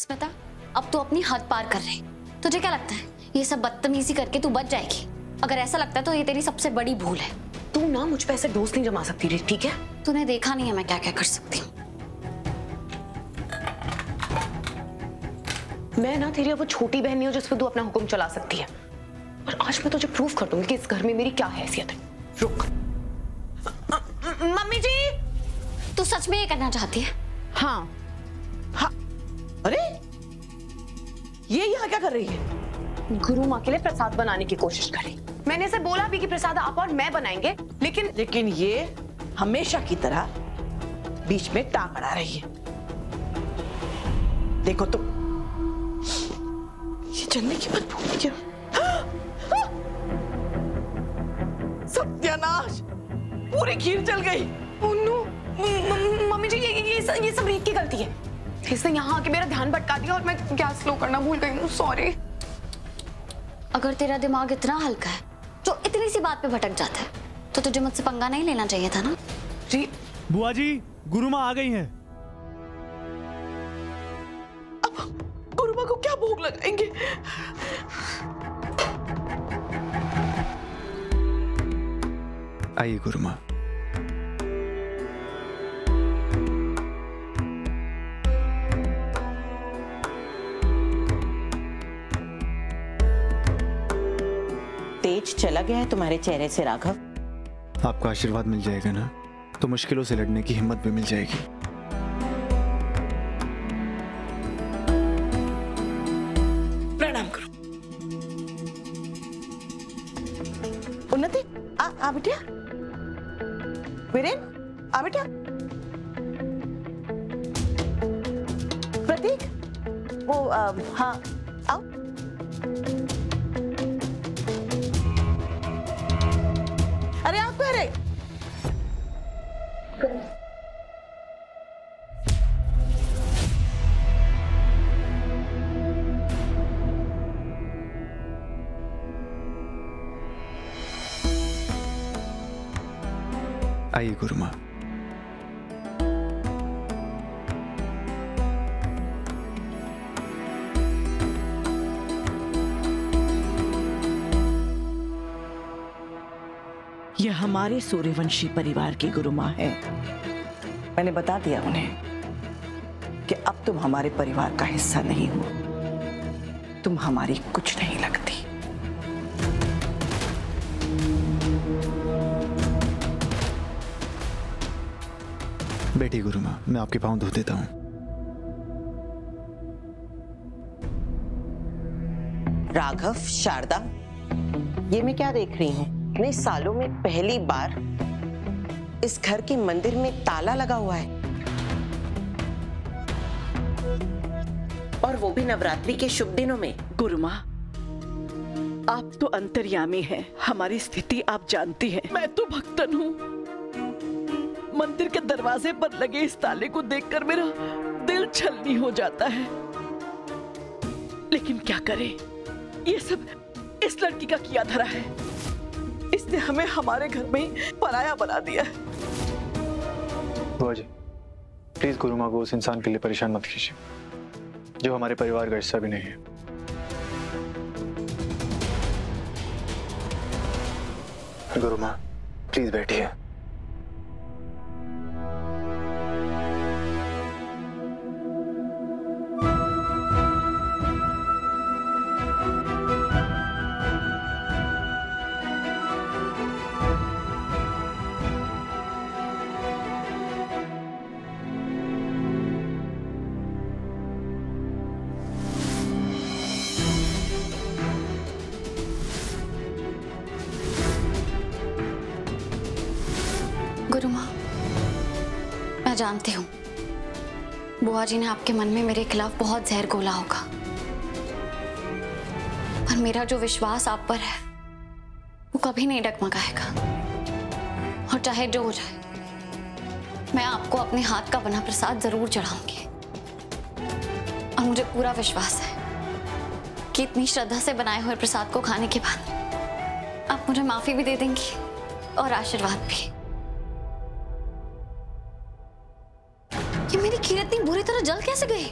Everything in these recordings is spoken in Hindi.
स्मिता, अब तू अपनी हद पार कर रही। तुझे क्या लगता है ये सब बदतमीजी करके तू बच जाएगी? अगर ऐसा लगता है तो ये तेरी सबसे बड़ी भूल है। तू ना मुझ पे ऐसे दोस्त नहीं जमा सकती, ठीक है? तूने देखा नहीं है मैं क्या क्या कर सकती हूँ। मैं ना तेरी वो छोटी बहन नहीं हूँ जिस पे तू अपना हुक्म चला सकती है। और आज मैं तुझे प्रूफ कर दूंगी कि इस घर में मेरी क्या हैसियत है। रुक। मम्मी जी, तू सच में ये करना चाहती है? हाँ। हाँ। अरे ये यहाँ क्या कर रही है? गुरु माँ के लिए प्रसाद बनाने की कोशिश करी। मैंने इसे बोला भी कि प्रसाद आप और मैं बनाएंगे, लेकिन ये हमेशा की तरह बीच में टांग अड़ा रही है। देखो तो ये जलने की बदबू क्या? सत्यानाश, पूरी खीर जल गई। मम्मी जी ये सब रीत की गलती है। इसने यहाँ आके मेरा ध्यान भटका दिया और मैं गैस स्लो करना भूल गई हूँ। सॉरी। अगर तेरा दिमाग इतना हल्का है जो इतनी सी बात पे भटक जाता है तो तुझे मुझसे पंगा नहीं लेना चाहिए था ना। जी बुआ जी, गुरुमा आ गई हैं। अब गुरुमा को क्या भोग लगाएंगे? आइए गुरुमा। तेज चला गया है तुम्हारे चेहरे से राघव। आपका आशीर्वाद मिल जाएगा ना तो मुश्किलों से लड़ने की हिम्मत भी मिल जाएगी। प्रणाम करो। उन्नति, आ बेटिया। वीरेन, आ बेटा। प्रतीक, वो हाँ आओ। अरे आप कह रहे? आइए गुरुमा। यह हमारे सूर्यवंशी परिवार की गुरुमा है। मैंने बता दिया उन्हें कि अब तुम हमारे परिवार का हिस्सा नहीं हो, तुम हमारी कुछ नहीं लगती। बेटी गुरुमा, मैं आपके पांव धो देता हूं। राघव, शारदा, ये मैं क्या देख रही हूँ? इतने सालों में पहली बार इस घर के मंदिर में ताला लगा हुआ है, और वो भी नवरात्रि के शुभ दिनों में। गुरुमा, आप तो अंतर्यामी हैं, हमारी स्थिति आप जानती हैं। मैं तो भक्तन हूँ। मंदिर के दरवाजे पर लगे इस ताले को देखकर मेरा दिल छलनी हो जाता है। लेकिन क्या करें, ये सब इस लड़की का किया धरा है। इसने हमें हमारे घर में पराया बना दिया है। बुआ जी, प्लीज गुरुमा को उस इंसान के लिए परेशान मत कीजिए जो हमारे परिवार का हिस्सा भी नहीं है। गुरुमा, प्लीज बैठिए। गुरुमा, मैं जानती हूँ बुआ जी ने आपके मन में मेरे खिलाफ बहुत जहर घोला होगा, पर मेरा जो विश्वास आप पर है वो कभी नहीं डगमगाएगा। और चाहे जो हो जाए, मैं आपको अपने हाथ का बना प्रसाद जरूर चढ़ाऊंगी। और मुझे पूरा विश्वास है कि इतनी श्रद्धा से बनाए हुए प्रसाद को खाने के बाद आप मुझे माफी भी दे देंगी और आशीर्वाद भी। ये मेरी खीर इतनी बुरी तरह जल कैसे गई?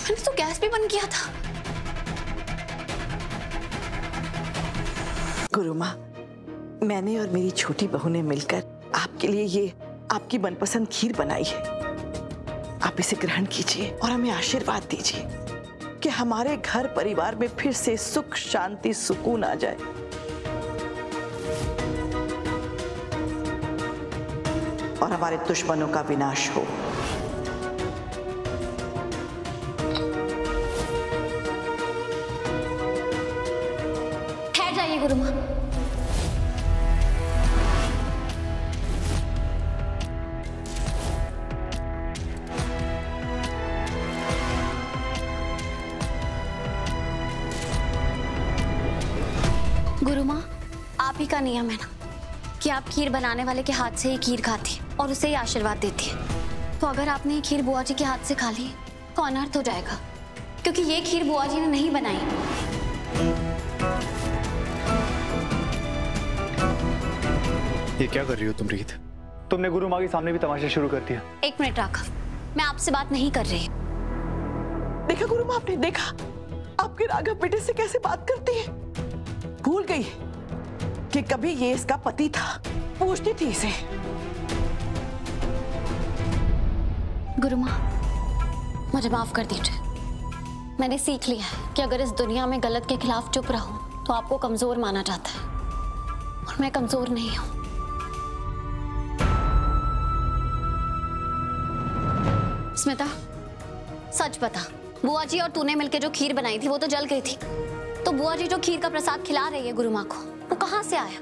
मैंने तो गैस भी बंद किया था। गुरु माँ, मैंने और मेरी छोटी बहू ने मिलकर आपके लिए ये आपकी मनपसंद खीर बनाई है। आप इसे ग्रहण कीजिए और हमें आशीर्वाद दीजिए कि हमारे घर परिवार में फिर से सुख, शांति, सुकून आ जाए। और हमारे दुश्मनों का विनाश हो। ठहर जाइए गुरु माँ। गुरु माँ, आप ही का नियम है ना कि आप खीर बनाने वाले के हाथ से ही खीर खाती है और उसे ही आशीर्वाद देती है। तो अगर आपने ये खीर बुआ जी के हाथ से खा ली तो अनर्थ हो जाएगा, क्योंकि ये खीर बुआ जी ने नहीं बनाई। ये क्या कर रही हो तुम रीत? तुमने गुरु माँ के सामने भी तमाशा शुरू कर दिया। एक मिनट राघव, मैं आपसे बात नहीं कर रही। देखा गुरु माँ, आपने देखा आपके राघव बेटे से कैसे बात करती है। भूल गई कि कभी ये इसका पति था। पूछती थी इसे। गुरु माँ, मुझे माफ कर दीजिए। मैंने सीख लिया है कि अगर इस दुनिया में गलत के खिलाफ चुप रहूं तो आपको कमजोर माना जाता है, और मैं कमजोर नहीं हूं। स्मिता, सच बता, बुआ जी और तूने मिलकर जो खीर बनाई थी वो तो जल गई थी। तो बुआ जी जो खीर का प्रसाद खिला रही है गुरु माँ को, वो कहाँ से आया?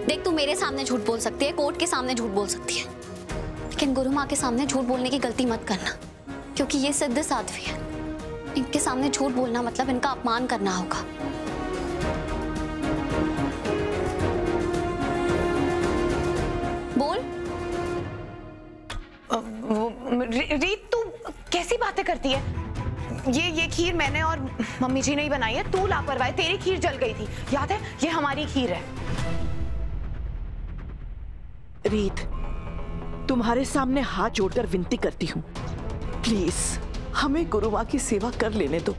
देख, तू मेरे सामने झूठ बोल सकती है, कोर्ट के सामने झूठ बोल सकती है, लेकिन गुरु माँ के सामने झूठ बोलने की गलती मत करना, क्योंकि ये सिद्ध साध्वी है। इनके सामने झूठ बोलना मतलब इनका अपमान करना होगा। बोल। रीत, तू कैसी बातें करती है? ये खीर मैंने और मम्मी जी ने ही बनाई है। तू लापरवाह है, तेरी खीर जल गई थी, याद है? ये हमारी खीर है। रीत, तुम्हारे सामने हाथ जोड़कर विनती करती हूँ, प्लीज हमें गुरु माँ की सेवा कर लेने दो।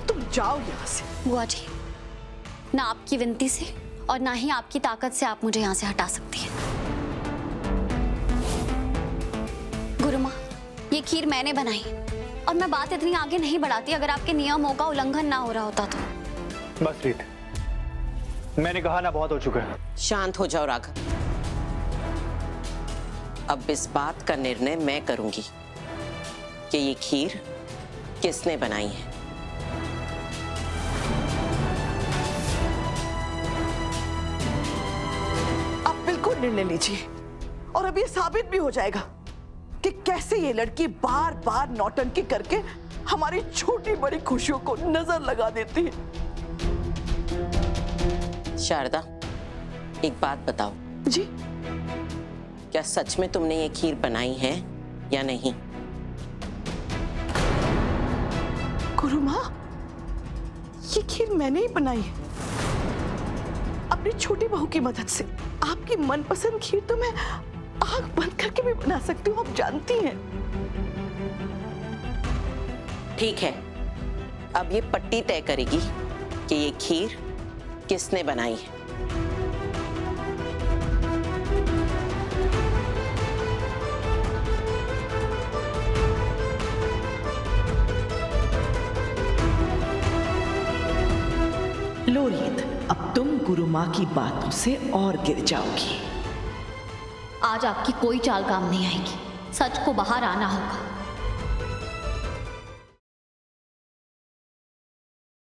तुम जाओ यहाँ से। बुआ जी, ना आपकी विनती से और ना ही आपकी ताकत से आप मुझे यहाँ से हटा सकती हैं। गुरु माँ, ये खीर मैंने बनाई और मैं बात इतनी आगे नहीं बढ़ाती अगर आपके नियमों का उल्लंघन ना हो रहा होता तो। बस रीत, मैंने कहा ना, बहुत हो चुका है। शांत हो जाओ राघव। अब इस बात का निर्णय मैं करूंगी कि ये खीर किसने बनाई है। आप बिल्कुल निर्णय लीजिए, और अब ये साबित भी हो जाएगा कि कैसे ये लड़की बार बार नौटंकी करके हमारी छोटी बड़ी खुशियों को नजर लगा देती है। शारदा, एक बात बताओ जी, क्या सच में तुमने ये खीर बनाई है या नहीं? गुरु माँ, ये खीर मैंने ही बनाई है अपनी छोटी बहू की मदद से। आपकी मनपसंद खीर तो मैं आग बंद करके भी बना सकती हूँ, आप जानती हैं। ठीक है, अब ये पट्टी तय करेगी कि ये खीर किसने बनाई है। लो रीत, अब तुम गुरु माँ की बातों से और गिर जाओगी। आज आपकी कोई चाल काम नहीं आएगी। सच को बाहर आना होगा।